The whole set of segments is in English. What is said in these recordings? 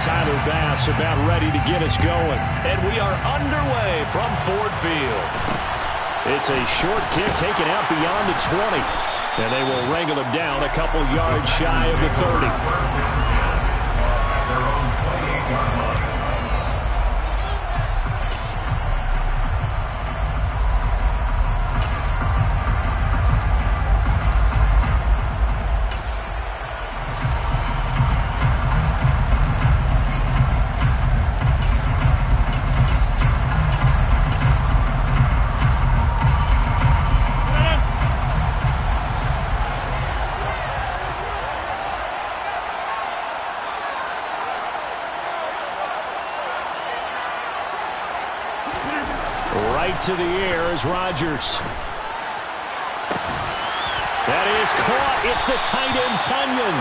Tyler Bass about ready to get us going. And we are underway from Ford Field. It's a short kick taken out beyond the 20. And they will wrangle him down a couple yards shy of the 30. Right to the air is Rodgers. That is caught. It's the tight end, Tunyon.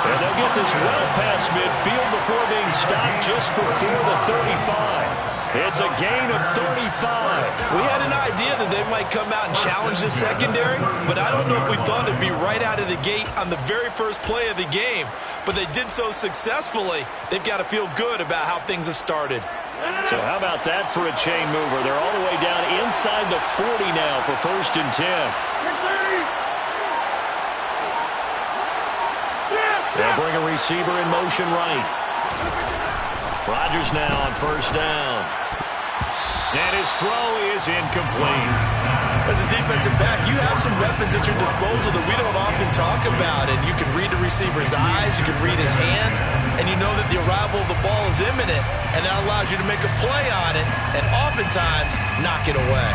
And they'll get this well past midfield before being stopped just before the 35. It's a gain of 35. We had an idea that they might come out and challenge the secondary, but I don't know if we thought it'd be right out of the gate on the very first play of the game. But they did so successfully, they've got to feel good about how things have started. So how about that for a chain mover? They're all the way down inside the 40 now for 1st and 10. They'll bring a receiver in motion right. Rodgers now on 1st down. And his throw is incomplete. As a defensive back, you have some weapons at your disposal that we don't often talk about. And you can read the receiver's eyes, you can read his hands, and you know that the arrival of the ball is imminent, and that allows you to make a play on it and oftentimes knock it away.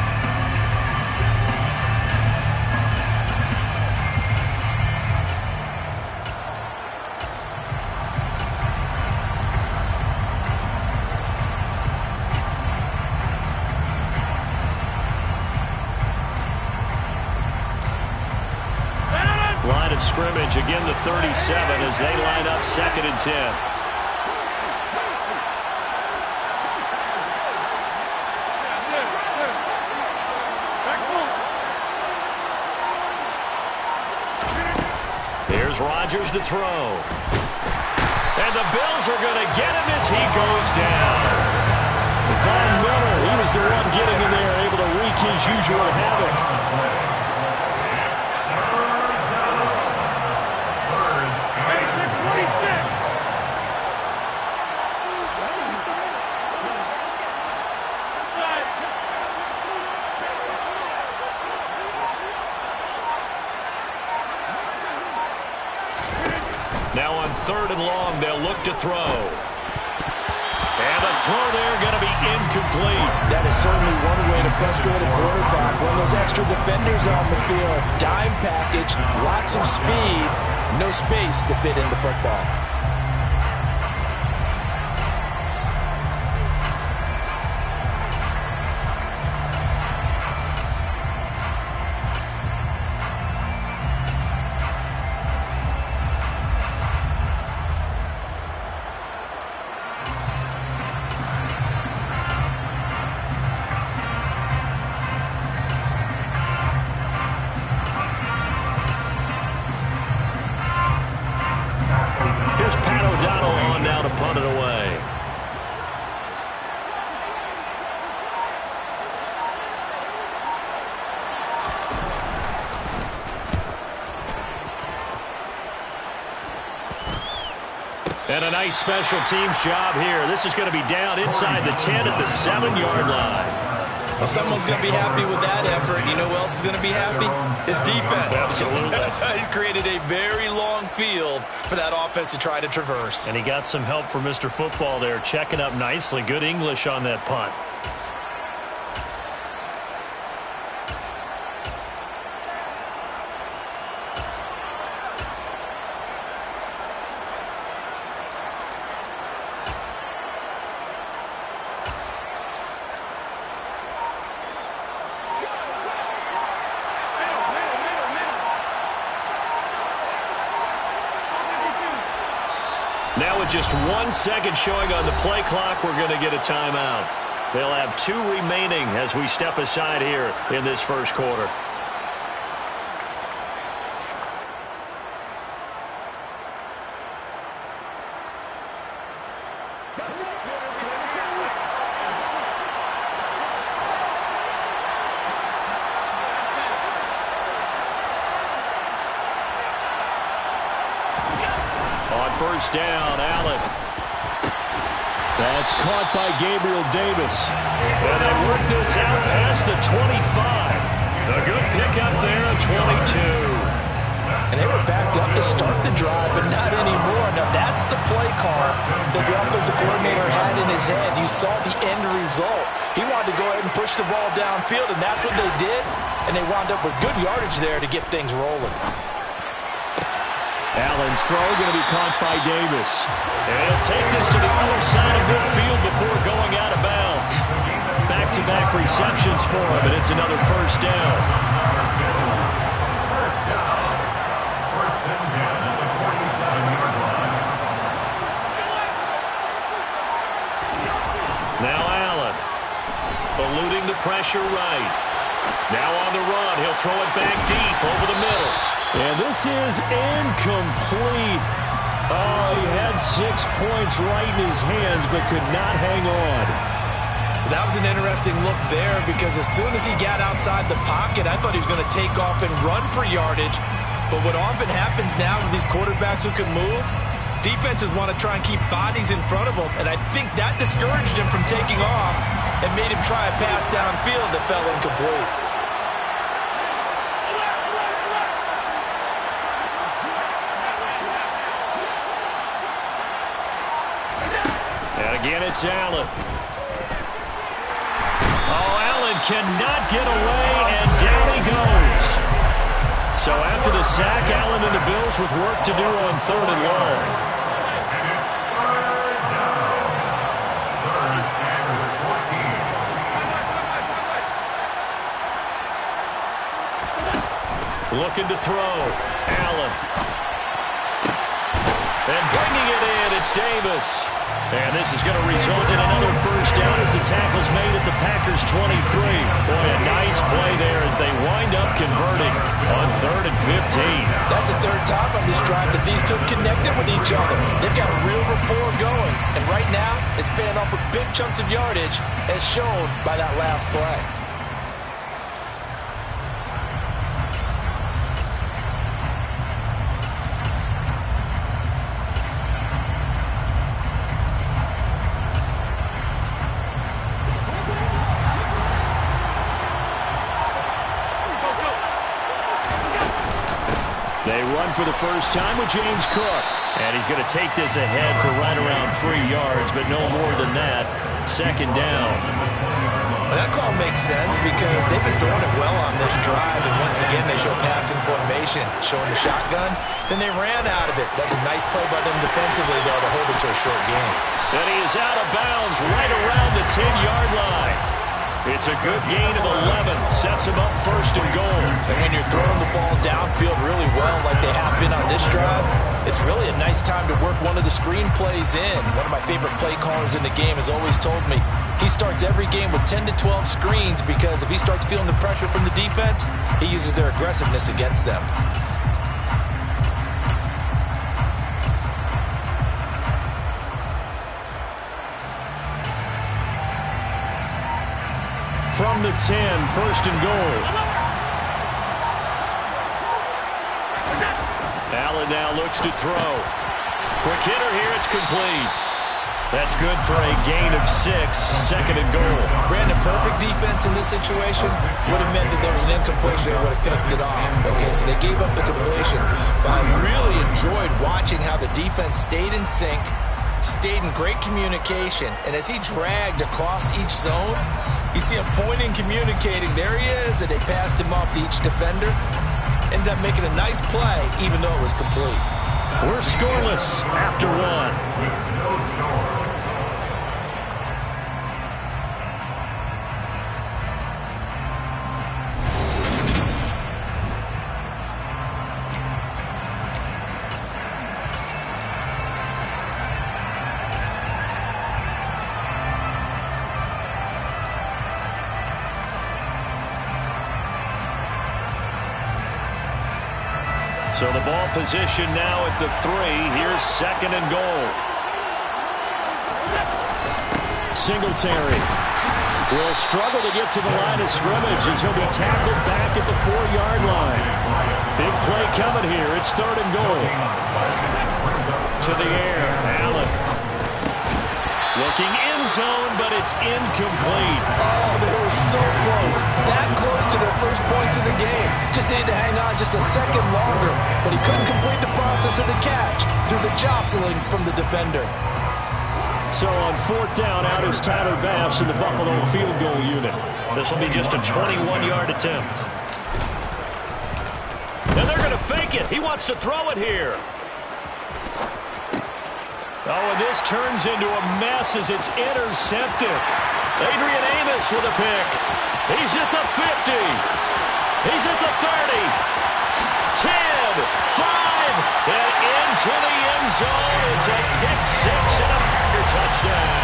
Line of scrimmage, again the 37 as they line up 2nd and 10. Here's Rodgers to throw. And the Bills are going to get him as he goes down. Von Miller, he was the one getting in there, able to wreak his usual havoc. Now on 3rd and long, they'll look to throw. And the throw there going to be incomplete. That is certainly one way to frustrate a quarterback. When those extra defenders on the field, dime package, lots of speed, no space to fit in the football. And a nice special teams job here. This is going to be down inside the 10 at the 7-yard line. Well, someone's going to be happy with that effort. You know who else is going to be happy? His defense. Absolutely. He's created a very long field for that offense to try to traverse. And he got some help from Mr. Football there, checking up nicely. Good English on that punt. Now with just 1 second showing on the play clock, we're going to get a timeout. They'll have 2 remaining as we step aside here in this first quarter. On first down, Allen. That's caught by Gabriel Davis. And they work this out past the 25. A good pickup there at 22. And they were backed up to start the drive, but not anymore. Now, that's the play call that the offensive coordinator had in his head. You saw the end result. He wanted to go ahead and push the ball downfield, and that's what they did. And they wound up with good yardage there to get things rolling. Allen's throw going to be caught by Davis. And he'll take this to the other side of midfield before going out of bounds. Back-to-back receptions for him, and it's another first down. Now Allen, eluding the pressure right. Now on the run, he'll throw it back deep over the middle. And this is incomplete. Oh, he had 6 points right in his hands, but could not hang on. That was an interesting look there because as soon as he got outside the pocket, I thought he was going to take off and run for yardage. But what often happens now with these quarterbacks who can move, defenses want to try and keep bodies in front of them, and I think that discouraged him from taking off and made him try a pass downfield that fell incomplete. Again, it's Allen. Oh, Allen cannot get away, and down he goes. So after the sack, Allen and the Bills with work to do on 3rd and long. Looking to throw. Allen. And bringing it in, it's Davis. And this is going to result in another first down as the tackle's made at the Packers' 23. Boy, a nice play there as they wind up converting on 3rd and 15. That's the third time on this drive that these two connected with each other. They've got a real rapport going. And right now, it's paying off with big chunks of yardage as shown by that last play. They run for the first time with James Cook. And he's going to take this ahead for right around 3 yards, but no more than that. 2nd down. Well, that call makes sense because they've been throwing it well on this drive, and once again they show passing formation, showing the shotgun. Then they ran out of it. That's a nice play by them defensively, though, to hold it to a short game. And he is out of bounds right around the 10-yard line. It's a good gain of 11. Sets him up 1st and goal. And when you're throwing the ball downfield really well like they have been on this drive, it's really a nice time to work one of the screen plays in. One of my favorite play callers in the game has always told me he starts every game with 10 to 12 screens because if he starts feeling the pressure from the defense, he uses their aggressiveness against them. From the 10, 1st and goal. Allen now looks to throw. Quick hitter here, it's complete. That's good for a gain of 6, 2nd and goal. Brandon, perfect defense in this situation would have meant that there was an incompletion. They would have picked it off. Okay, so they gave up the completion. But I really enjoyed watching how the defense stayed in sync, stayed in great communication, and as he dragged across each zone, you see him pointing, communicating. There he is, and they passed him off to each defender. Ended up making a nice play, even though it was complete. We're scoreless after 1. So the ball position now at the 3. Here's 2nd and goal. Singletary will struggle to get to the line of scrimmage as he'll be tackled back at the 4-yard line. Big play coming here. It's 3rd and goal. To the air, Allen. Looking end zone, but it's incomplete. Oh, they were so close. That close to their first points in the game. Just needed to hang on just a second longer, but he couldn't complete the process of the catch through the jostling from the defender. So on 4th down, out is Tyler Bass in the Buffalo field goal unit. This will be just a 21-yard attempt. And they're going to fake it. He wants to throw it here. Oh, and this turns into a mess as it's intercepted. Adrian Amos with a pick. He's at the 50. He's at the 30. 10, 5, and into the end zone. It's a pick 6 and a Packer touchdown.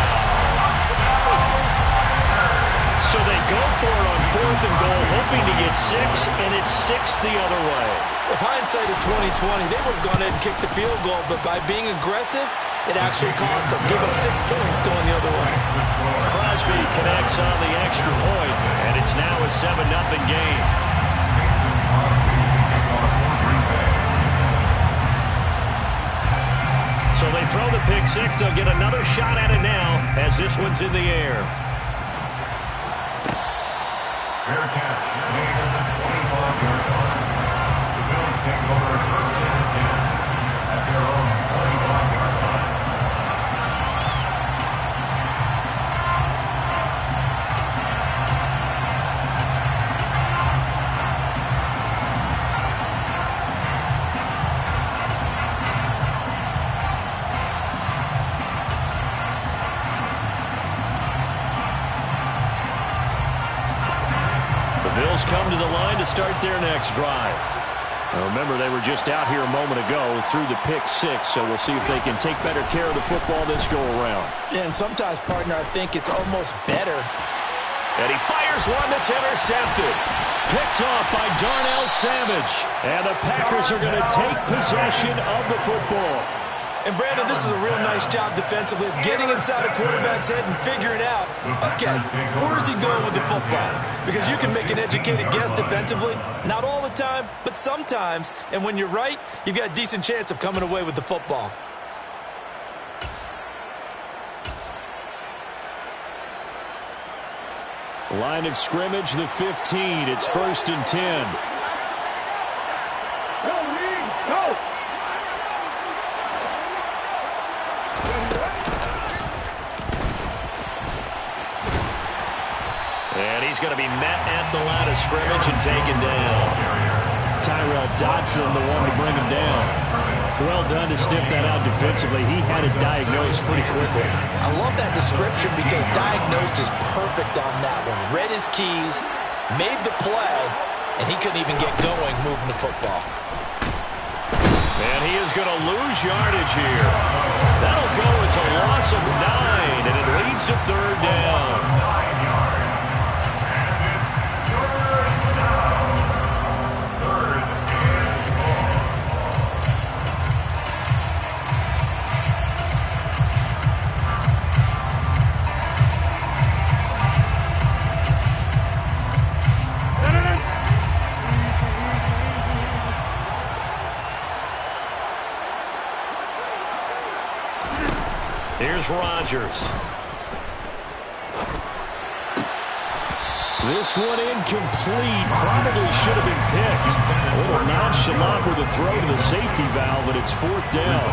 So they go for it on 4th and goal, hoping to get 6, and it's 6 the other way. If hindsight is 20/20, they would have gone ahead and kicked the field goal, but by being aggressive, it actually cost them. Give up 6 points going the other way. Crosby connects on the extra point, and it's now a 7-0 game. So they throw the pick 6. They'll get another shot at it now as this one's in the air. Fair catch. Made at the 25-yard line. The Bills take over 1st and 10 at their own 25-yard line. Bills come to the line to start their next drive. Now remember, they were just out here a moment ago through the pick 6, so we'll see if they can take better care of the football this go-around. Yeah, and sometimes, partner, I think it's almost better. And he fires one that's intercepted. Picked off by Darnell Savage. And the Packers are going to take possession of the football. And, Brandon, this is a real nice job defensively of getting inside a quarterback's head and figuring out, okay, where's he going with the football? Because you can make an educated guess defensively. Not all the time, but sometimes. And when you're right, you've got a decent chance of coming away with the football. Line of scrimmage, the 15. It's 1st and 10. Go! And he's going to be met at the line of scrimmage and taken down. Tyrell Dodson, the one to bring him down. Well done to sniff that out defensively. He had it diagnosed pretty quickly. I love that description because diagnosed is perfect on that one. Read his keys, made the play, and he couldn't even get going moving the football. And he is going to lose yardage here. That'll go as a loss of 9, and it leads to 3rd down. Here's Rodgers. This one incomplete. Probably should have been picked. A little nonchalant with a throw to the safety valve, but it's 4th down.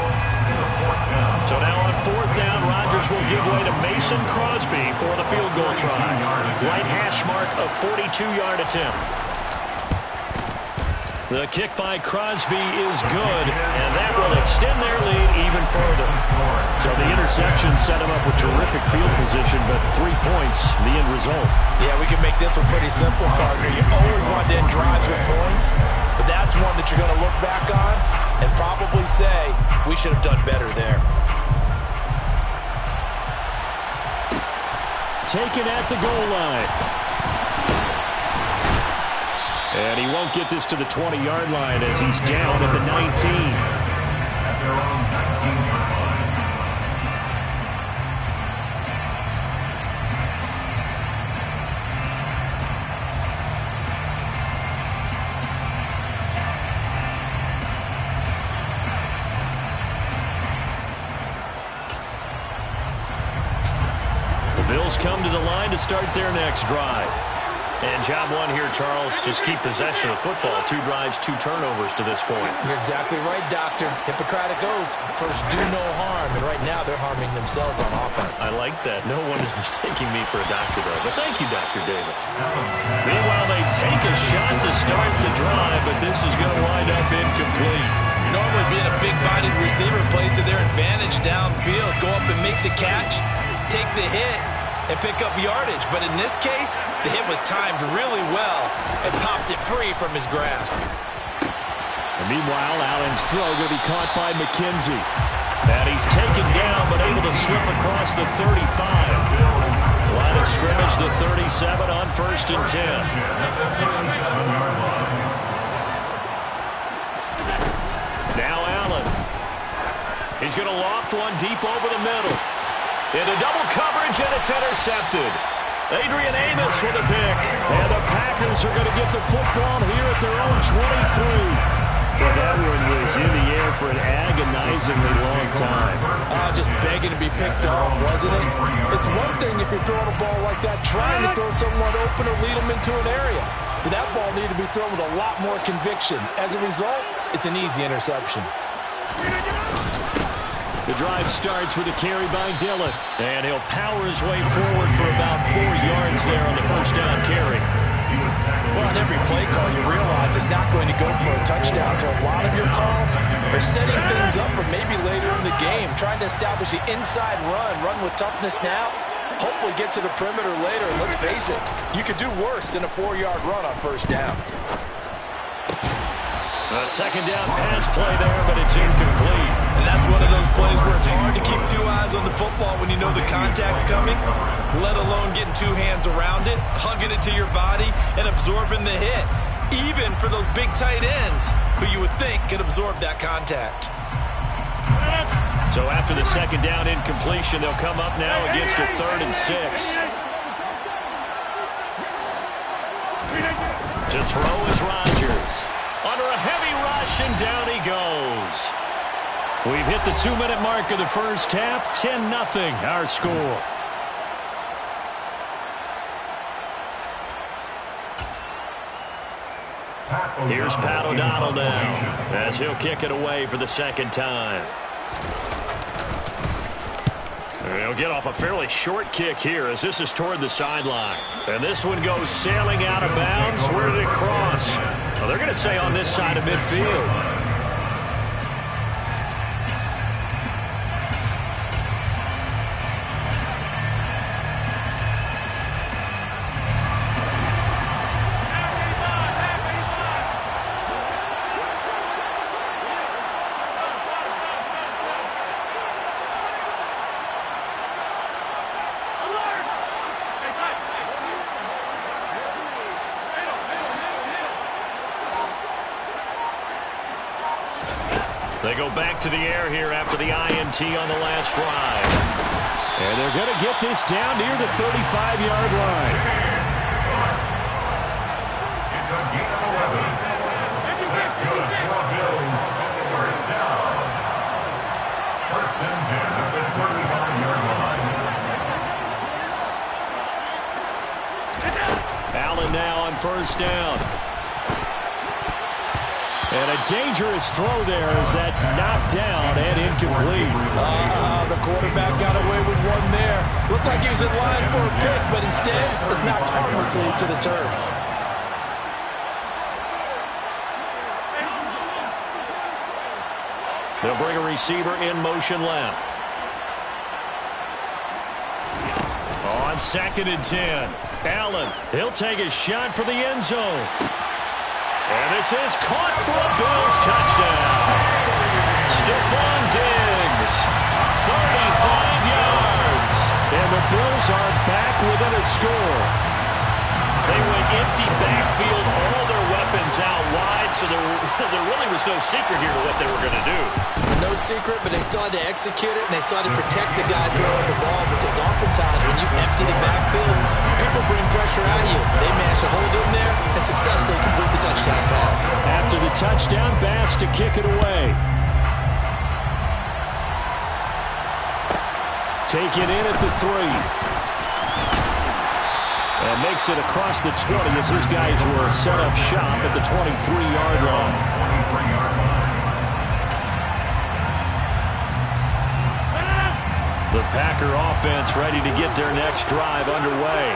So now on 4th down, Rodgers will give way to Mason Crosby for the field goal try. Right hash mark of 42-yard attempt. The kick by Crosby is good, and that will extend their lead even further. So the interception set him up with terrific field position, but 3 points, the end result. Yeah, we can make this one pretty simple, partner. You always want to end drives with points, but that's one that you're going to look back on and probably say, we should have done better there. Taken at the goal line. And he won't get this to the 20-yard line as he's down at the 19. At their own 19-yard line. Bills come to the line to start their next drive. And job one here, Charles, just keep possession of the football. 2 drives, 2 turnovers to this point. You're exactly right, Doctor. Hippocratic oath. First, do no harm. And right now, they're harming themselves on offense. I like that. No one is mistaking me for a doctor, though. But thank you, Dr. Davis. Meanwhile, they take a shot to start the drive, but this is going to wind up incomplete. Normally, being a big-bodied receiver plays to their advantage downfield. Go up and make the catch, take the hit, and pick up yardage. But in this case, the hit was timed really well and popped it free from his grasp. And meanwhile, Allen's throw going to be caught by McKenzie. And he's taken down, but able to slip across the 35. Line of scrimmage, the 37 on 1st and 10. Now Allen. He's going to loft one deep over the middle. Into double coverage, and it's intercepted. Adrian Amos with a pick. And the Packers are going to get the football here at their own 23. Well, that one was in the air for an agonizingly long time. Just begging to be picked off, wasn't it? It's one thing if you're throwing a ball like that, trying to throw someone open or lead them into an area. But that ball needed to be thrown with a lot more conviction. As a result, it's an easy interception. The drive starts with a carry by Dillon. And he'll power his way forward for about 4 yards there on the first down carry. Well, on every play call, you realize it's not going to go for a touchdown. So a lot of your calls are setting things up for maybe later in the game, trying to establish the inside run with toughness now, hopefully get to the perimeter later. And let's face it, you could do worse than a 4-yard run on first down. A second down pass play there, but it's incomplete. And that's one of those plays where it's hard to keep 2 eyes on the football when you know the contact's coming, let alone getting 2 hands around it, hugging it to your body, and absorbing the hit. Even for those big tight ends who you would think could absorb that contact. So after the second down incompletion, they'll come up now against a 3rd and 6. To throw is Rodgers. Under a heavy rush, and down he goes. We've hit the 2-minute mark of the first half. 10-0 our score. Here's Pat O'Donnell now as he'll kick it away for the second time. He'll get off a fairly short kick here as this is toward the sideline. And this one goes sailing out of bounds. Where did it cross? Well, they're going to say on this side of midfield. They go back to the air here after the INT on the last drive. And they're going to get this down near the 35-yard line. It's a gain of 11. That's good for Bills. First down. 1st and 10 at the 35-yard line. Allen now on first down. And a dangerous throw there as that's knocked down and incomplete. The quarterback got away with one there. Looked like he was in line for a pick, but instead it's knocked harmlessly to the turf. They'll bring a receiver in motion left. On 2nd and 10. Allen, he'll take a shot for the end zone. And this is caught for a Bills touchdown. Stephon Diggs, 35 yards. And the Bills are back within a score. They went empty backfield, all their weapons out wide, so there really was no secret here to what they were going to do. No secret, but they still had to execute it, and they still had to protect the guy throwing the ball, because oftentimes when you empty the backfield, people bring pressure at you. They managed to hold in there and successfully complete the touchdown pass. After the touchdown, Bass to kick it away. Taken in at the 3. And makes it across the 20 as his guys will set up shop at the 23-yard line. 23-yard line. The Packer offense ready to get their next drive underway.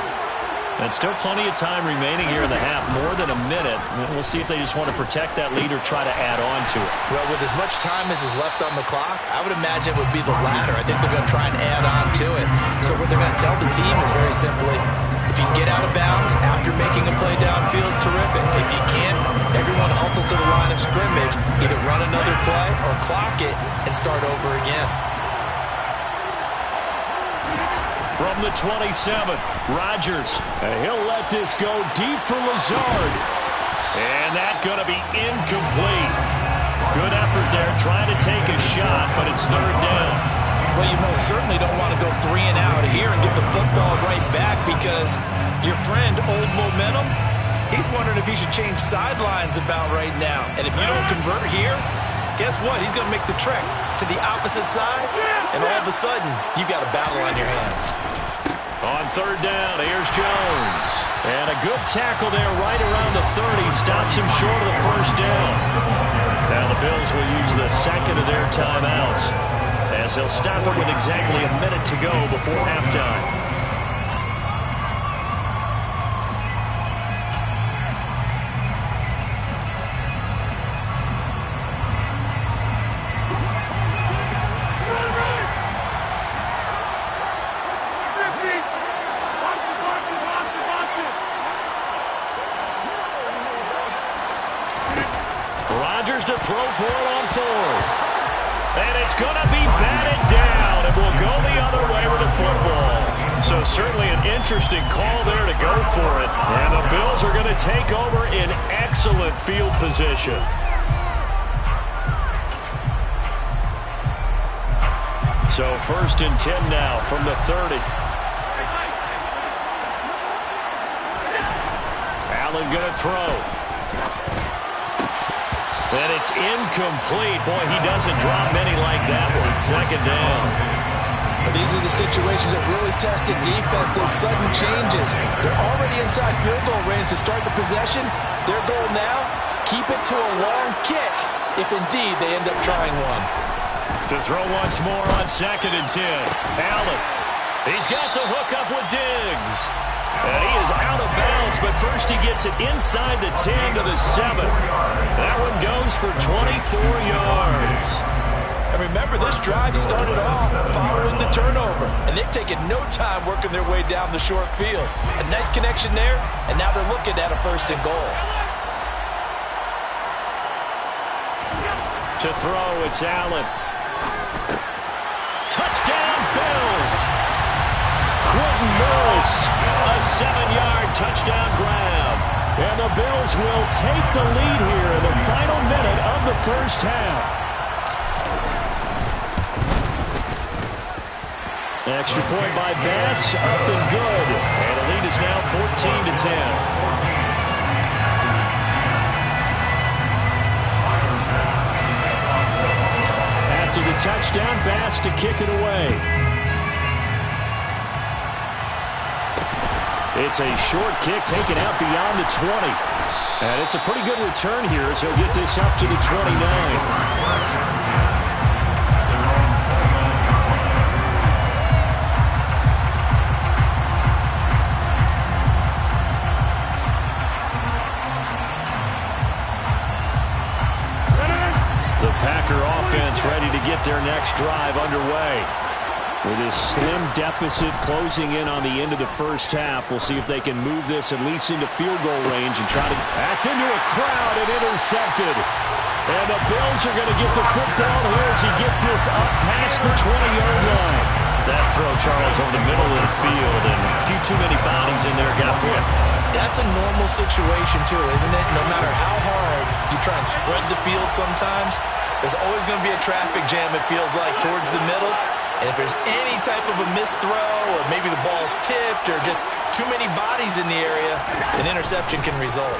And still plenty of time remaining here in the half, more than a minute. We'll see if they just want to protect that lead or try to add on to it. Well, with as much time as is left on the clock, I would imagine it would be the latter. I think they're going to try and add on to it. So what they're going to tell the team is very simply, if you can get out of bounds after making a play downfield, terrific. If you can't, everyone hustle to the line of scrimmage, either run another play or clock it and start over again. From the 27, Rodgers. And he'll let this go deep for Lazard. And that's going to be incomplete. Good effort there, trying to take a shot, but it's third down. Well, you most certainly don't want to go 3 and out here and get the football right back, because your friend, Old Momentum, he's wondering if he should change sidelines about right now. And if you don't convert here, guess what? He's going to make the trek to the opposite side, and all of a sudden, you've got a battle on your hands. On third down, here's Jones. And a good tackle there right around the 30. Stops him short of the first down. Now the Bills will use the second of their timeouts, as they'll stop it with exactly a minute to go before halftime. Rodgers to throw for it on fourth. And it's going to be batted down, and will go the other way with the football. So certainly an interesting call there to go for it. And the Bills are going to take over in excellent field position. So 1st and 10 now from the 30. Allen going to throw. And it's incomplete. Boy, he doesn't drop many like that one. Second down. But these are the situations that really test a defense, those sudden changes. They're already inside field goal range to start the possession. Their goal now, keep it to a long kick, if indeed they end up trying one. To throw once more on 2nd and 10. Allen. He's got the hook up with Diggs. And he is out of bounds, but first he gets it inside the 10 to the 7. That one goes for 24 yards. And remember, this drive started off following the turnover, and they've taken no time working their way down the short field. A nice connection there, and now they're looking at a 1st and goal. To throw, it's Allen. Touchdown, Bills! Quentin Morris, a 7-yard touchdown grab. And the Bills will take the lead here in the final minute of the first half. Extra point by Bass, up and good. And the lead is now 14 to 10. After the touchdown, Bass to kick it away. It's a short kick taken out beyond the 20. And it's a pretty good return here as he'll get this up to the 29. The Packer offense ready to get their next drive underway. With his slim deficit closing in on the end of the first half, we'll see if they can move this at least into field goal range and try to... That's into a crowd and intercepted. And the Bills are going to get the football here as he gets this up past the 20-yard line. That throw, Charles, over the middle of the field, and a few too many bodies in there got whipped. That's a normal situation, too, isn't it? No matter how hard you try and spread the field sometimes, there's always going to be a traffic jam, it feels like, towards the middle. And if there's any type of a missed throw, or maybe the ball's tipped, or just too many bodies in the area, an interception can result.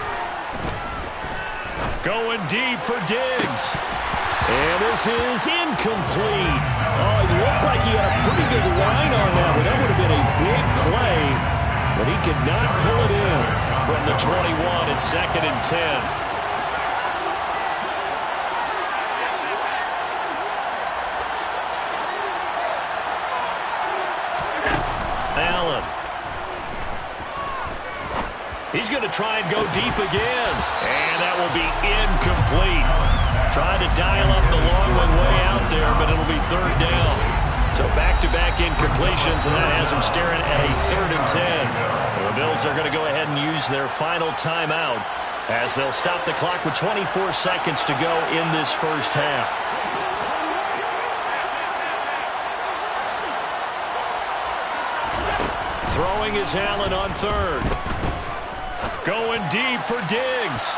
Going deep for Diggs. And this is incomplete. Oh, it looked like he had a pretty good line on that, but that would have been a big play. but he could not pull it in from the 21 and 2nd and 10. Allen. He's going to try and go deep again. And that will be incomplete. Trying to dial up the long one way out there, but it'll be 3rd down. So back-to-back incompletions, and that has them staring at a 3rd and 10. The Bills are going to go ahead and use their final timeout as they'll stop the clock with 24 seconds to go in this first half. Throwing is Allen on 3rd. Going deep for Diggs.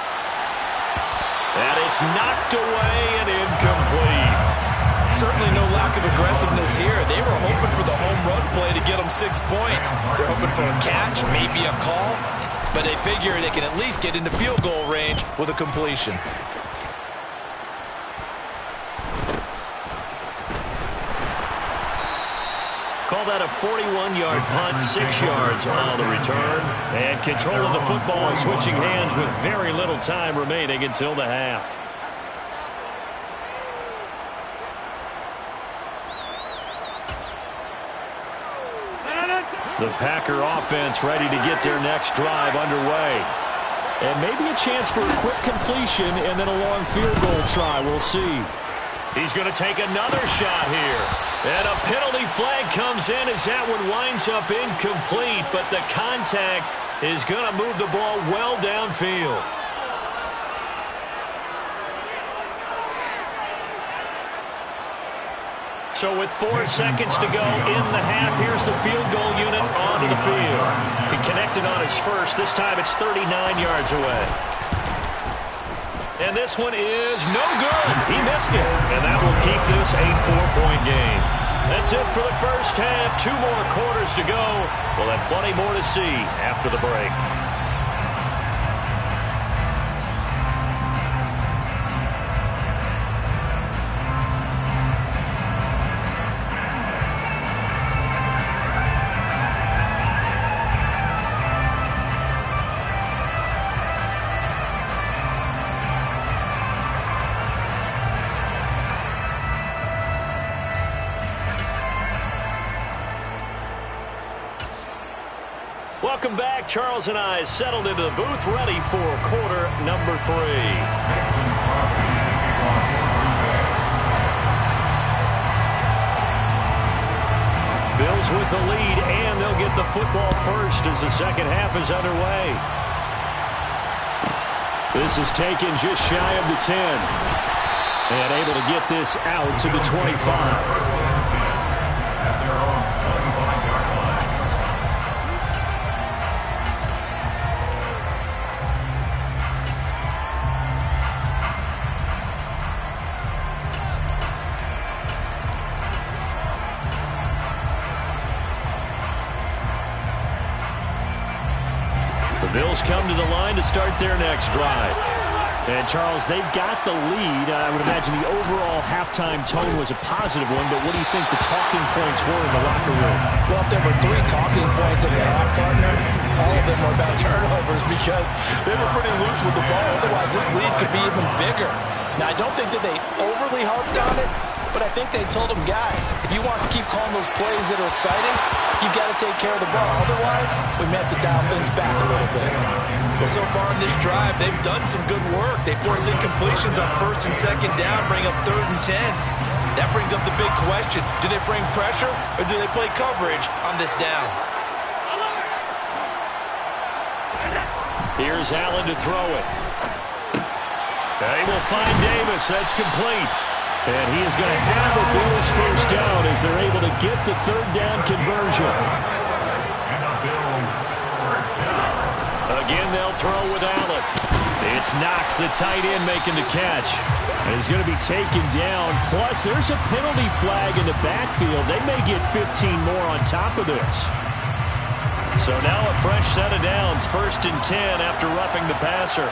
And it's knocked away and incomplete. Certainly no lack of aggressiveness here. They were hoping for the home run play to get them 6 points. They're hoping for a catch, maybe a call, but they figure they can at least get into field goal range with a completion. Call that a 41-yard punt, 6 yards on the return. And control of the football switching hands with very little time remaining until the half. The Packer offense ready to get their next drive underway. And maybe a chance for a quick completion and then a long field goal try. We'll see. He's going to take another shot here. And a penalty flag comes in as that one winds up incomplete. But the contact is going to move the ball well downfield. So with 4 seconds to go in the half, here's the field goal unit onto the field. He connected on his first. This time it's 39 yards away. And this one is no good. He missed it. And that will keep this a 4-point game. That's it for the first half. 2 more quarters to go. We'll have plenty more to see after the break. Welcome back. Charles and I settled into the booth, ready for quarter number 3. Bills with the lead, and they'll get the football first as the second half is underway. This is taken just shy of the 10. And able to get this out to the 25. Bills come to the line to start their next drive. And, Charles, they've got the lead. I would imagine the overall halftime tone was a positive one, but what do you think the talking points were in the locker room? Well, if there were 3 talking points in the half, partner, all of them were about turnovers because they were pretty loose with the ball. Otherwise, this lead could be even bigger. Now, I don't think that they overly harped on it, but I think they told them, guys, if you want to keep calling those plays that are exciting, you've got to take care of the ball. Otherwise, we may have to dial things back a little bit. Well, so far in this drive, they've done some good work. They force incompletions on 1st and 2nd down, bring up 3rd and 10. That brings up the big question. Do they bring pressure or do they play coverage on this down? Here's Allen to throw it. They will find Davis. That's complete. And he is going to have the Bills first down as they're able to get the 3rd down conversion. And the Bills first down. Again, they'll throw with Allen. It's Knox, the tight end, making the catch. And he's going to be taken down. Plus, there's a penalty flag in the backfield. They may get 15 more on top of this. So now a fresh set of downs. 1st and 10 after roughing the passer.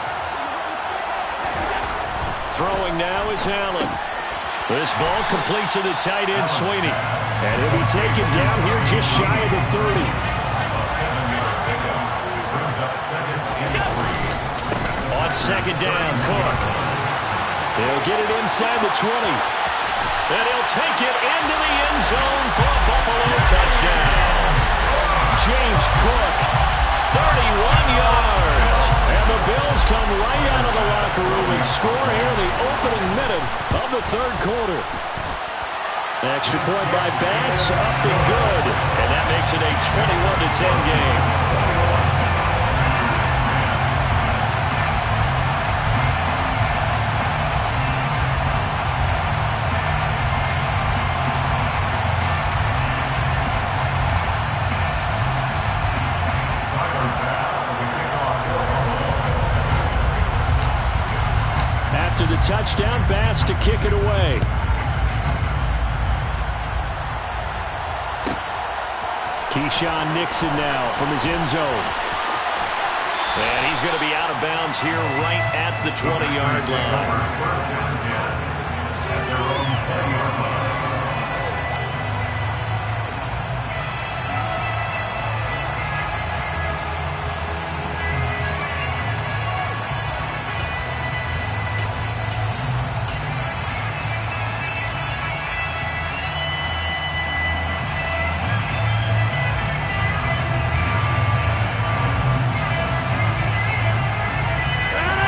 Throwing now is Allen. This ball complete to the tight end, Sweeney. And he'll be taken down here just shy of the 30. up second and 3. On second down, Cook. He'll get it inside the 20. And he'll take it into the end zone for a Buffalo touchdown. James Cook, 31 yards. And the Bills come right out of the locker room and score here in the opening minute of the third quarter. Extra point by Bass, up and good. And that makes it a 21-10 game. After the touchdown, Bass to kick it away. Keyshawn Nixon now from his end zone. And he's going to be out of bounds here right at the 20-yard line. First down 10 at their own 20-yard line.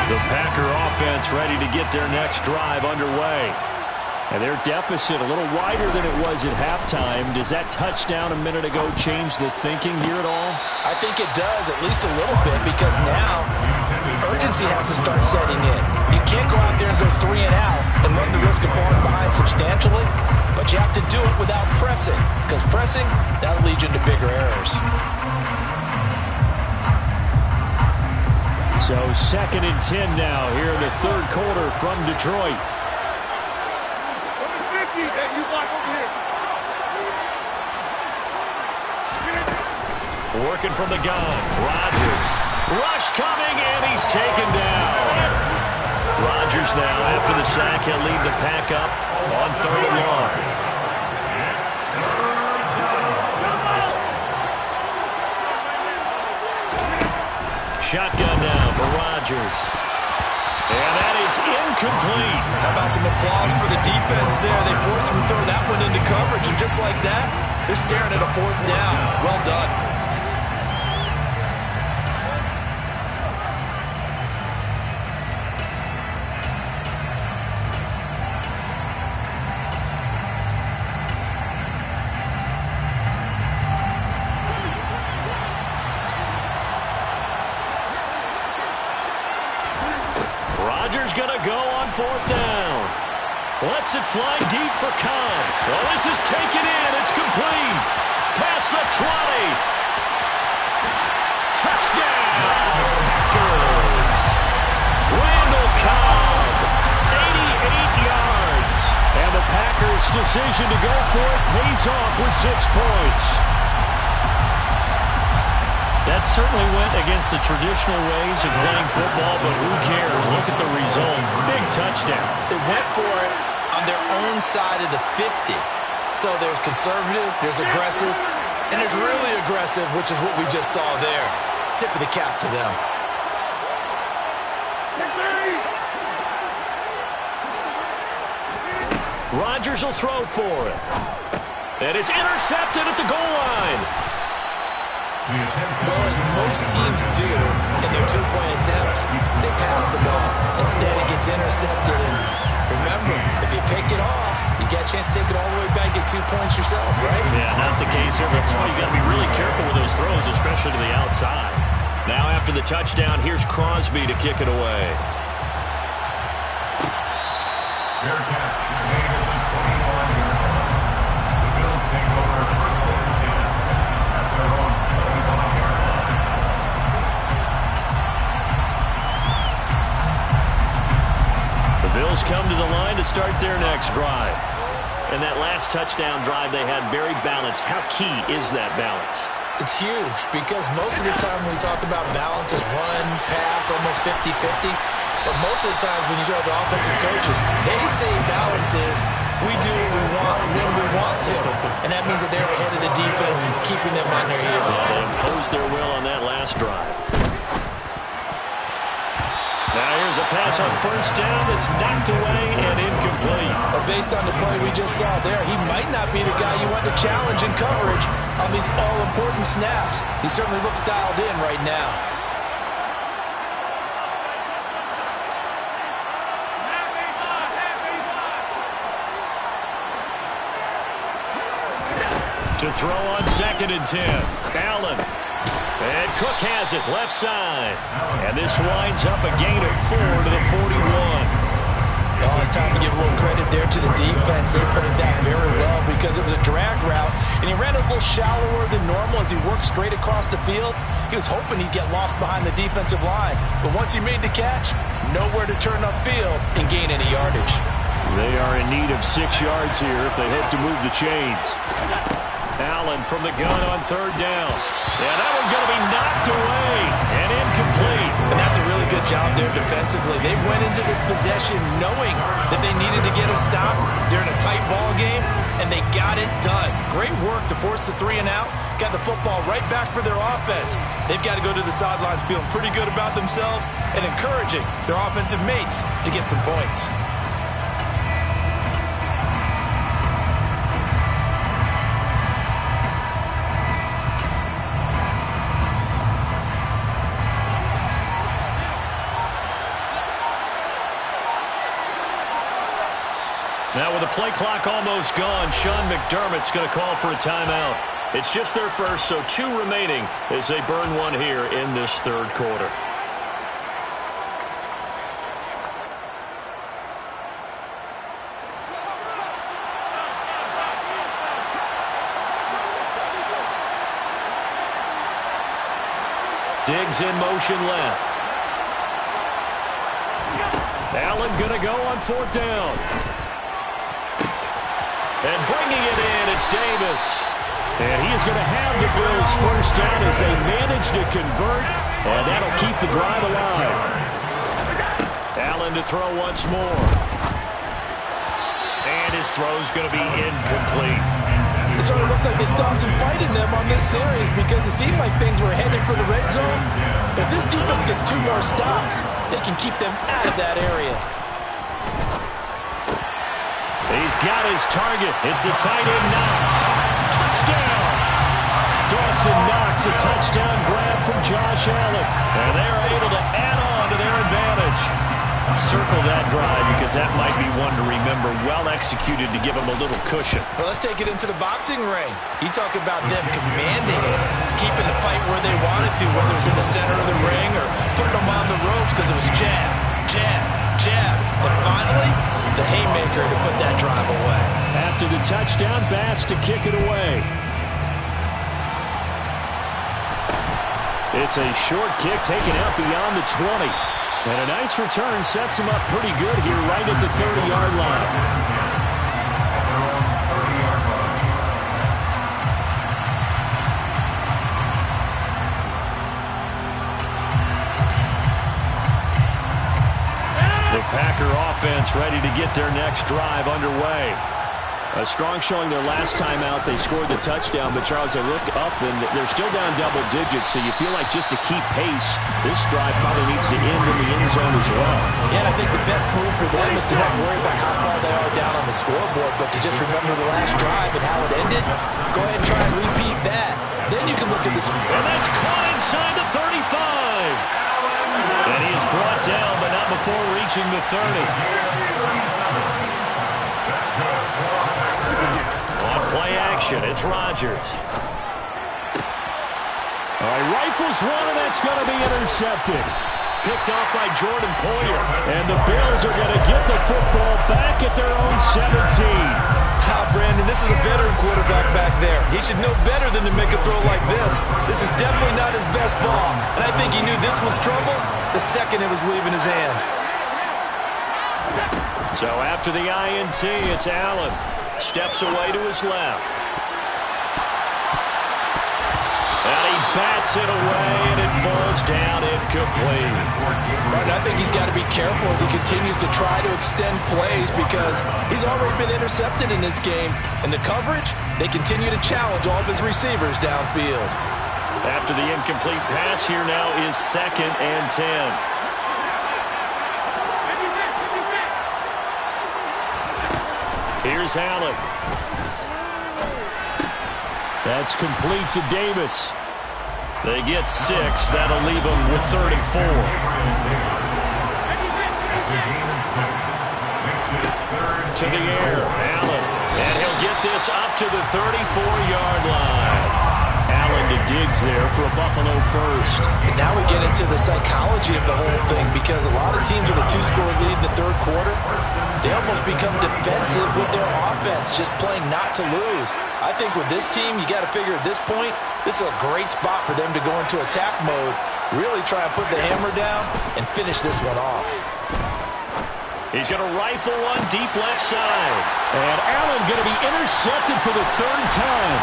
The Packer offense ready to get their next drive underway. And their deficit a little wider than it was at halftime. Does that touchdown a minute ago change the thinking here at all? I think it does, at least a little bit, because now urgency has to start setting in. You can't go out there and go 3 and out and run the risk of falling behind substantially, but you have to do it without pressing, because pressing, that'll lead you into bigger errors. So second and 10 now here in the third quarter from Detroit. Working from the gun. Rodgers. Rush coming, and he's taken down. Rodgers now, after the sack, he'll lead the pack up on third and long. Shotgun now for Rodgers. And that is incomplete. How about some applause for the defense there? They forced him to throw that one into coverage, and just like that, they're staring at a fourth down. Well done. Rodgers going to go on fourth down. Lets it fly deep for Cobb. Well, this is taken in. It's complete. Past the 20. Touchdown. Packers. Randall Cobb. 88 yards. And the Packers' decision to go for it pays off with 6 points. That certainly went against the traditional ways of playing football, but who cares? Look at the result. Big touchdown. They went for it on their own side of the 50. So there's conservative, there's aggressive, and there's really aggressive, which is what we just saw there. Tip of the cap to them. Rodgers will throw for it. And it's intercepted at the goal line. Well, as most teams do in their two-point attempt, they pass the ball. Instead, it gets intercepted. And remember, if you pick it off, you get a chance to take it all the way back, get 2 points yourself, right? Yeah, not the case here. That's why you got to be really careful with those throws, especially to the outside. Now, after the touchdown, here's Crosby to kick it away. Fair catch made at the 25-yard line. The Bills take over first and 10 at their own 25-yard line. The Bills come to the line to start their next drive. And that last touchdown drive they had very balanced. How key is that balance? It's huge because most of the time when we talk about balance is run, pass, almost 50-50. But most of the times when you talk to offensive coaches, they say balance is we do what we want when we want to. And that means that they're ahead of the defense, keeping them on their heels. They imposed their will on that last drive. Now here's a pass on first down that's knocked away and incomplete. But based on the play we just saw there, he might not be the guy you want to challenge in coverage on these all-important snaps. He certainly looks dialed in right now. To throw on 2nd and 10. Allen. And Cook has it left side. And this winds up a gain of 4 to the 41. Oh, it's time to give a little credit there to the defense. They played that very well because it was a drag route, and he ran a little shallower than normal as he worked straight across the field. He was hoping he'd get lost behind the defensive line, but once he made the catch, nowhere to turn upfield and gain any yardage. They are in need of 6 yards here if they hope to move the chains. Allen from the gun on 3rd down. Yeah, that one's going to be knocked away and incomplete. And that's a really good job there defensively. They went into this possession knowing that they needed to get a stop. They're in a tight ball game, and they got it done. Great work to force the 3 and out. Got the football right back for their offense. They've got to go to the sidelines feeling pretty good about themselves and encouraging their offensive mates to get some points. Now with the play clock almost gone, Sean McDermott's going to call for a timeout. It's just their first, so 2 remaining as they burn 1 here in this 3rd quarter. Diggs in motion left. Allen going to go on 4th down. And bringing it in, it's Davis. And he is going to have the Bills first down as they manage to convert, and that'll keep the drive alive. Allen to throw once more. And his throw's going to be incomplete. It sort of looks like they stopped some fight in them on this series because it seemed like things were headed for the red zone. But if this defense gets 2 more stops, they can keep them out of that area. He's got his target. It's the tight end Knox. Touchdown! Dawson Knox, a touchdown grab from Josh Allen. And they're able to add on to their advantage. Circle that drive because that might be one to remember. Well executed to give them a little cushion. Well, let's take it into the boxing ring. You talk about them commanding it, keeping the fight where they wanted to, whether it was in the center of the ring or putting them on the ropes because it was jab, jab, jab. And finally, the haymaker to put that drive away. After the touchdown, Bass to kick it away. It's a short kick taken out beyond the 20. And a nice return sets him up pretty good here right at the 30-yard line. The Packer offense ready to get their next drive underway. A strong showing their last time out. They scored the touchdown, but Charles, they look up and they're still down double digits, so you feel like just to keep pace, this drive probably needs to end in the end zone as well. Yeah, and I think the best move for them is to not worry about how far they are down on the scoreboard, but to just remember the last drive and how it ended. Go ahead and try and repeat that. Then you can look at the score. And that's caught inside the 35. And he is brought down, but not before reaching the 30. On play action, it's Rodgers. All right, rifles one, and that's going to be intercepted. Picked off by Jordan Poyer. And the Bills are going to get the football back at their own 17. Brandon, this is a veteran quarterback back there. He should know better than to make a throw like this. This is definitely not his best ball. And I think he knew this was trouble the second it was leaving his hand. So after the INT, it's Allen. Steps away to his left. And he bats it away, and it falls down incomplete. Martin, I think he's got to be careful as he continues to try to extend plays because he's already been intercepted in this game. And the coverage, they continue to challenge all of his receivers downfield. After the incomplete pass, here now is 2nd and 10. Here's Allen. That's complete to Davis. They get 6. That'll leave them with 3rd and 4. To the air, Allen. And he'll get this up to the 34-yard line. Allen to Diggs there for a Buffalo first. And now we get into the psychology of the whole thing, because a lot of teams with a 2-score lead in the 3rd quarter, they almost become defensive with their offense, just playing not to lose. I think with this team, you got to figure at this point, this is a great spot for them to go into attack mode, really try and put the hammer down and finish this one off. He's going to rifle one deep left side. And Allen going to be intercepted for the 3rd time.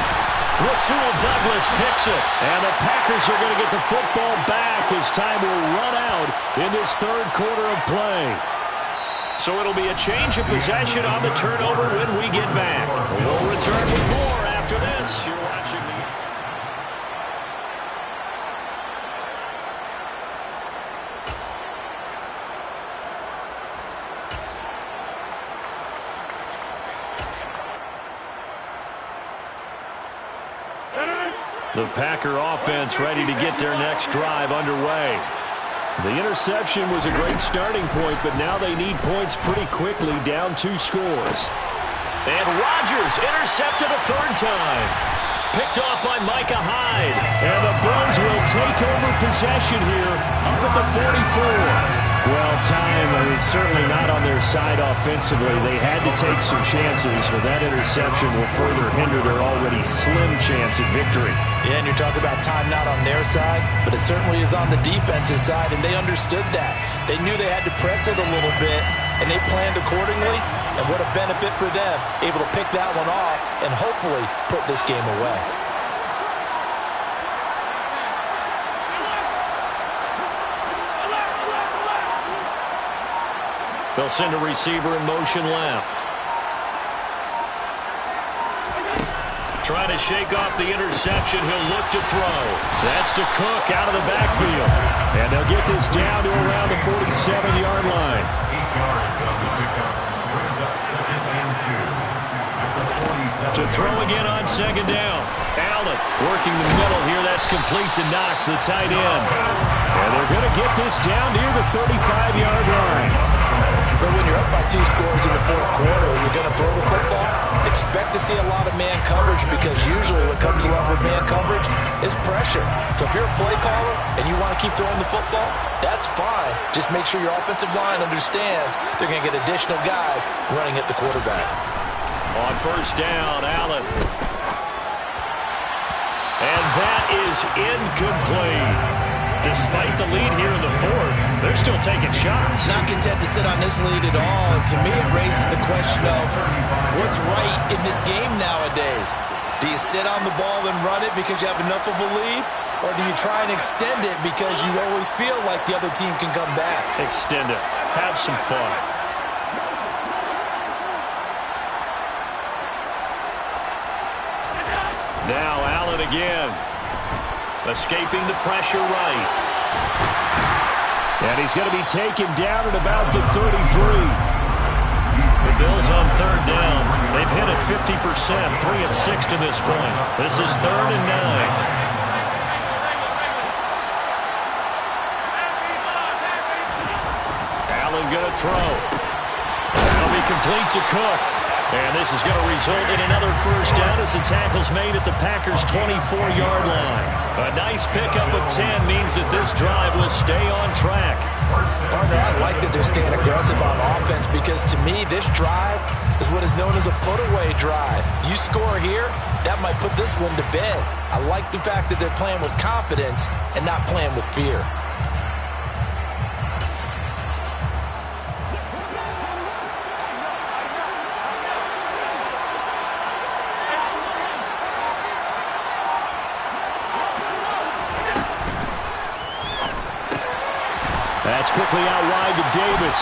Rasul Douglas picks it. And the Packers are going to get the football back as time will run out in this 3rd quarter of play. So it'll be a change of possession on the turnover when we get back. We'll return with more after this. You're watching the... The Packer offense ready to get their next drive underway. The interception was a great starting point, but now they need points pretty quickly, down 2 scores. And Rodgers intercepted a 3rd time. Picked off by Micah Hyde. And the Bills will take over possession here up at the 44. Well, it's certainly not on their side offensively. They had to take some chances, but that interception will further hinder their already slim chance at victory. Yeah, and you're talking about time not on their side, but it certainly is on the defense's side, and they understood that. They knew they had to press it a little bit, and they planned accordingly, and what a benefit for them, able to pick that one off and hopefully put this game away. They'll send a receiver in motion left. Trying to shake off the interception. He'll look to throw. That's to Cook out of the backfield. And they'll get this down to around the 47-yard line. 8 yards on the pickup. Brings up 2nd and 2. To throw again on 2nd down. Allen working the middle here. That's complete to Knox, the tight end. And they're going to get this down near the 35-yard line. But when you're up by 2 scores in the 4th quarter and you're going to throw the football, expect to see a lot of man coverage, because usually what comes along with man coverage is pressure. So if you're a play caller and you want to keep throwing the football, that's fine. Just make sure your offensive line understands they're going to get additional guys running at the quarterback. On 1st down, Allen. And that is incomplete. Despite the lead here in the 4th, they're still taking shots. Not content to sit on this lead at all. To me, it raises the question of what's right in this game nowadays. Do you sit on the ball and run it because you have enough of a lead? Or do you try and extend it because you always feel like the other team can come back? Extend it. Have some fun. Now Allen again. Escaping the pressure right. And he's going to be taken down at about the 33. The Bills on 3rd down. They've hit it 50%, 3 of 6 to this point. This is 3rd and 9. Allen going to throw. That'll be complete to Cook. And this is going to result in another 1st down as the tackle's made at the Packers' 24-yard line. A nice pickup of 10 means that this drive will stay on track. Partner, I like that they're staying aggressive on offense, because to me, this drive is what is known as a put-away drive. You score here, that might put this one to bed. I like the fact that they're playing with confidence and not playing with fear. That's quickly out wide to Davis.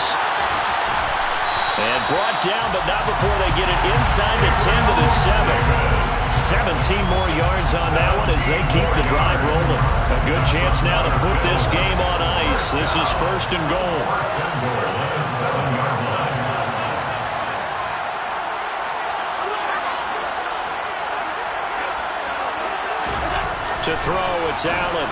And brought down, but not before they get it inside the 10 to the 7. 17 more yards on that one as they keep the drive rolling. A good chance now to put this game on ice. This is 1st and goal. To throw, it's Allen.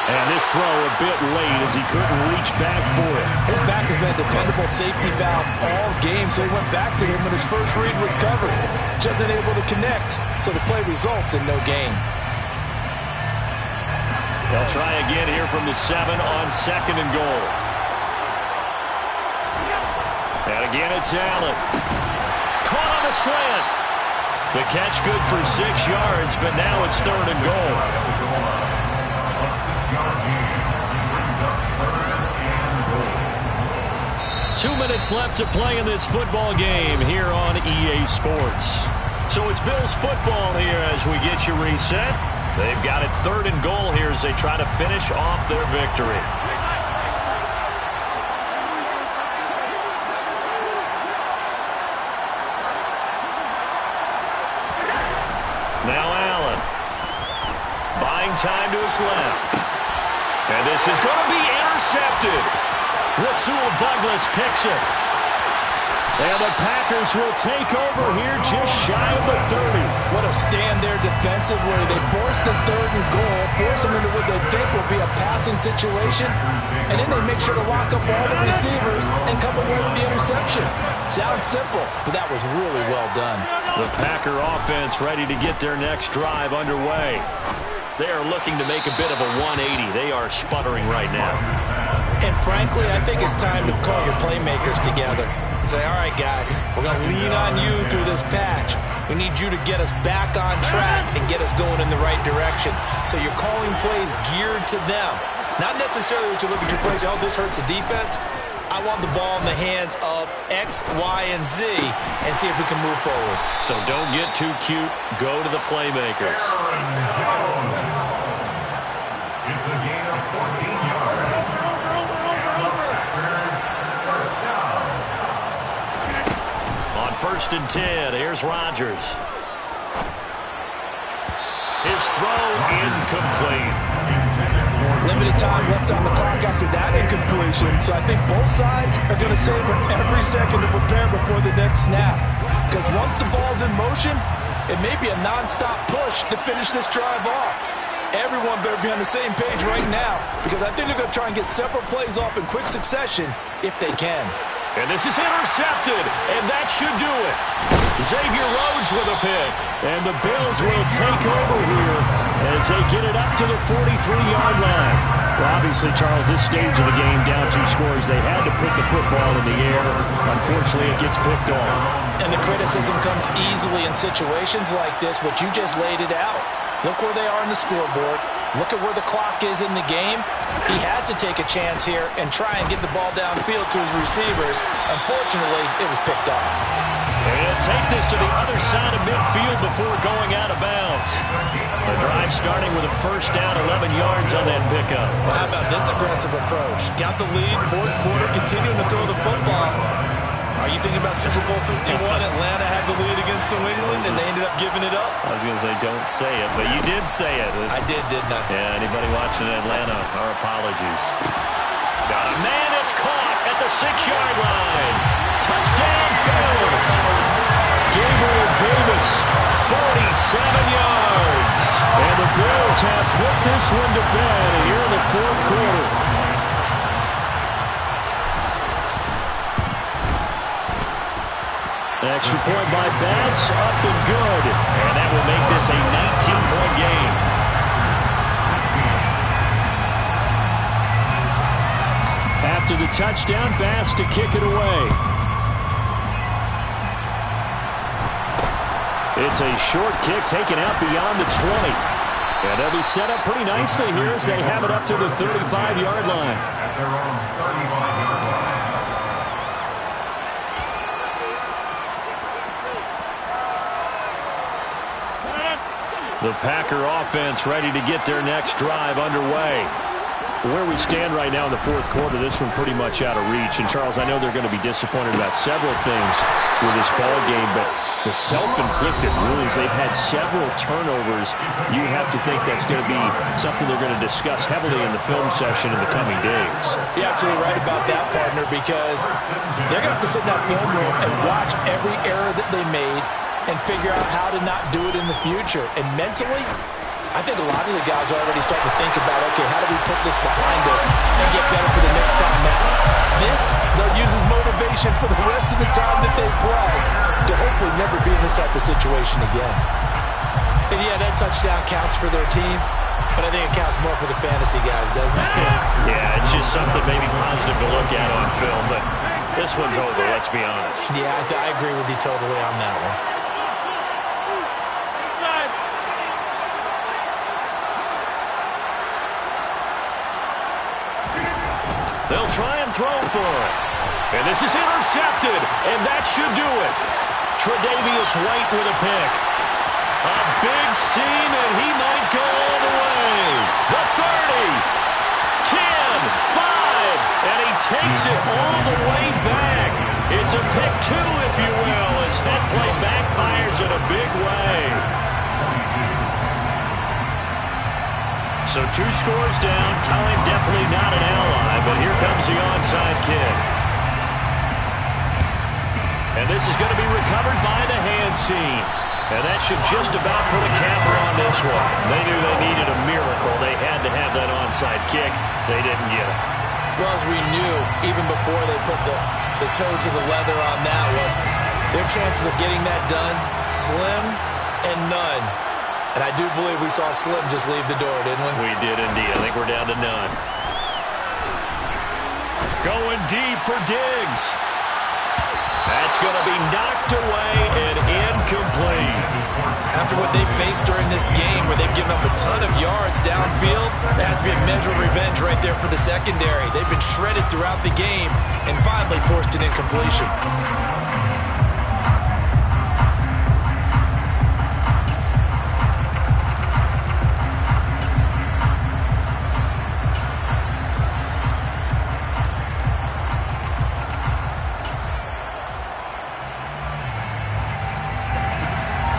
And this throw a bit late as he couldn't reach back for it. His back has been a dependable safety valve all game, so he went back to him when his first read was covered. Just unable to connect, so the play results in no gain. They'll try again here from the 7 on 2nd and goal. And again it's Allen. Caught on the slant. The catch good for 6 yards, but now it's 3rd and goal. A 6-yard gain brings up 3rd and goal. 2 minutes left to play in this football game here on EA Sports. So it's Bills football here as we get you reset. They've got it 3rd and goal here as they try to finish off their victory. Now Allen. Buying time to his left. And this is going to be intercepted. Rasul Douglas picks it. And the Packers will take over here just shy of the 30. What a stand there defensively. They force the 3rd and goal, force them into what they think will be a passing situation, and then they make sure to lock up all the receivers and come away with the interception. Sounds simple, but that was really well done. The Packer offense ready to get their next drive underway. They are looking to make a bit of a 180. They are sputtering right now. And frankly, I think it's time to call your playmakers together and say, all right, guys, we're going to lean on you through this patch. We need you to get us back on track and get us going in the right direction. So you're calling plays geared to them. Not necessarily what you look at your plays, oh, this hurts the defense. I want the ball in the hands of X, Y, and Z and see if we can move forward. So don't get too cute. Go to the playmakers. It's a gain of 14 yards. Packers, first down. On 1st and 10, here's Rodgers. His throw incomplete. Limited time left on the clock after that incompletion, so I think both sides are going to savor every second to prepare before the next snap. Because once the ball's in motion, it may be a non-stop push to finish this drive off. Everyone better be on the same page right now, because I think they're going to try and get several plays off in quick succession if they can. And this is intercepted, and that should do it. Xavier Rhodes with a pick, and the Bills will take over here as they get it up to the 43-yard line. Well, obviously, Charles, this stage of the game, down 2 scores, they had to put the football in the air. Unfortunately, it gets picked off. And the criticism comes easily in situations like this, but you just laid it out. Look where they are on the scoreboard. Look at where the clock is in the game. He has to take a chance here and try and get the ball downfield to his receivers. Unfortunately, it was picked off. They're going to take this to the other side of midfield before going out of bounds. The drive starting with a first down, 11 yards on that pickup. Well, how about this aggressive approach? Got the lead, 4th quarter, continuing to throw the football. Are you thinking about Super Bowl 51? Atlanta had the lead against New England, and they ended up giving it up. I was going to say, don't say it, but you did say it. I did, didn't I? Yeah, anybody watching Atlanta, our apologies. Got a man that's caught at the 6-yard line. Touchdown, Bills. Gabriel Davis, 47 yards. And the Bills have put this one to bed here in the 4th quarter. Extra point by Bass, up and good. And that will make this a 19-point game. After the touchdown, Bass to kick it away. It's a short kick taken out beyond the 20. And they'll be set up pretty nicely here as they have it up to the 35-yard line. At their own 35-yard line. The Packer offense ready to get their next drive underway. Where we stand right now in the 4th quarter, this one pretty much out of reach. And, Charles, I know they're going to be disappointed about several things with this ball game, but the self-inflicted wounds, they've had several turnovers. You have to think that's going to be something they're going to discuss heavily in the film session in the coming days. You're absolutely right about that, partner, because they're going to have to sit in that film room and watch every error that they made and figure out how to not do it in the future. And mentally, I think a lot of the guys are already starting to think about, okay, how do we put this behind us and get better for the next time out? This, they'll use as motivation for the rest of the time that they play to hopefully never be in this type of situation again. And yeah, that touchdown counts for their team, but I think it counts more for the fantasy guys, doesn't it? Yeah, it's just something maybe positive to look at on film, but this one's over, let's be honest. Yeah, I agree with you totally on that one. They'll try and throw for it. And this is intercepted, and that should do it. Tre'Davious White with a pick. A big seam, and he might go all the way. The 30, 10, 5, and he takes it all the way back. It's a pick two, if you will, as that play backfires in a big way. So 2 scores down. Time definitely not an ally, but here comes the onside kick. And this is going to be recovered by the hands team. And that should just about put a capper on this one. They knew they needed a miracle. They had to have that onside kick. They didn't get it. Well, as we knew, even before they put the toe to the leather on that one, their chances of getting that done, slim and none. And I do believe we saw Slim just leave the door, didn't we? We did indeed. I think we're down to none. Going deep for Diggs. That's going to be knocked away and incomplete. After what they've faced during this game where they've given up a ton of yards downfield, that has to be a measure of revenge right there for the secondary. They've been shredded throughout the game and finally forced an incompletion.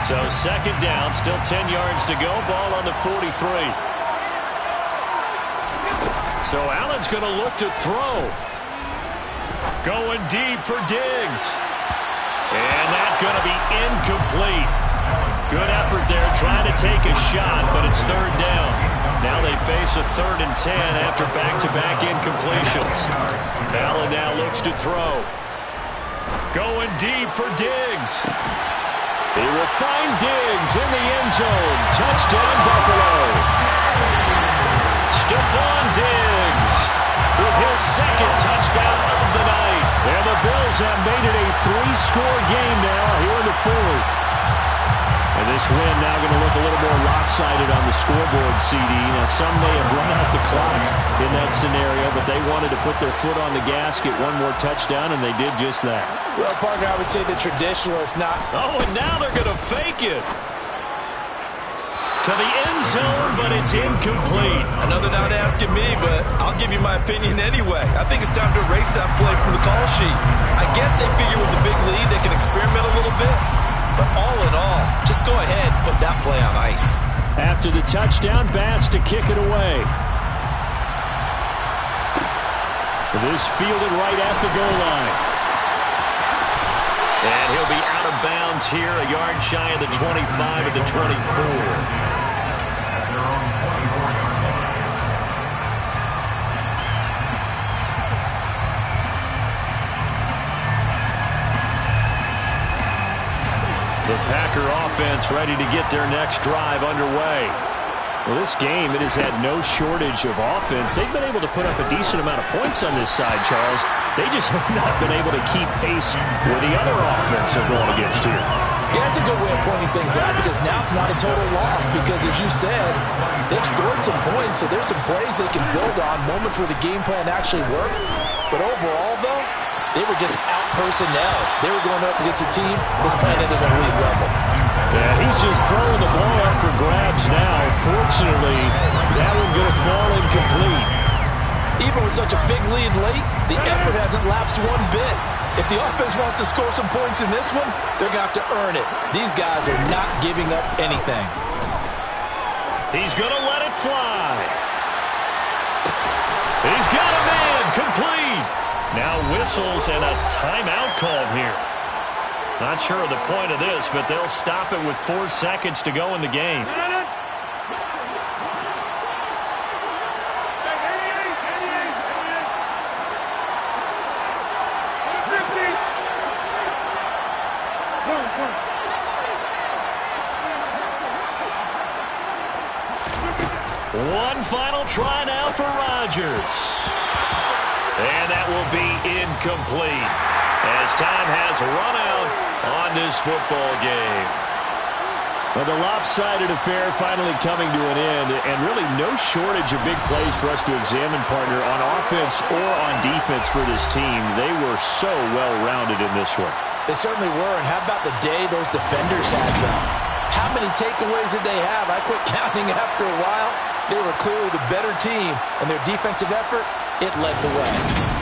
So second down, still 10 yards to go. Ball on the 43. So Allen's going to look to throw. Going deep for Diggs. And that's going to be incomplete. Good effort there trying to take a shot, but it's third down. Now they face a 3rd and 10 after back-to-back incompletions. Allen now looks to throw. Going deep for Diggs. He will find Diggs in the end zone. Touchdown, Buffalo. Stephon Diggs with his 2nd touchdown of the night. And the Bills have made it a 3-score game now here in the 4th. And this win now going to look a little more lopsided on the scoreboard, CD. Now, some may have run out the clock in that scenario, but they wanted to put their foot on the gas, get one more touchdown, and they did just that. Well, partner, I would say the traditionalist not. Oh, and now they're going to fake it. To the end zone, but it's incomplete. Another not asking me, but I'll give you my opinion anyway. I think it's time to erase that play from the call sheet. I guess they figure with the big lead they can experiment a little bit. But all in all, just go ahead and put that play on ice. After the touchdown, Bass to kick it away. This fielded right at the goal line. And he'll be out of bounds here, a yard shy of the 25 of the 24. The Packer offense ready to get their next drive underway. Well, this game, it has had no shortage of offense. They've been able to put up a decent amount of points on this side, Charles. They just have not been able to keep pace with the other offense they're going against here. Yeah, it's a good way of pointing things out because now it's not a total loss because, as you said, they've scored some points, so there's some plays they can build on, moments where the game plan actually worked. But overall, though, they were just out personnel. They were going up against a team that's playing at an elite level. Yeah, he's just throwing the ball up for grabs now. Fortunately, that one going to fall incomplete. Even with such a big lead late, the effort hasn't lapsed one bit. If the offense wants to score some points in this one, they're going to have to earn it. These guys are not giving up anything. He's going to let it fly. He's got a man complete. Now whistles and a timeout called here. Not sure of the point of this, but they'll stop it with 4 seconds to go in the game. One final try now for Rodgers. And that will be incomplete as time has run out on this football game. Well, the lopsided affair finally coming to an end, and really no shortage of big plays for us to examine, partner, on offense or on defense for this team. They were so well-rounded in this one. They certainly were, and how about the day those defenders had them? How many takeaways did they have? I quit counting after a while. They were clearly the better team, and their defensive effort, it led the way.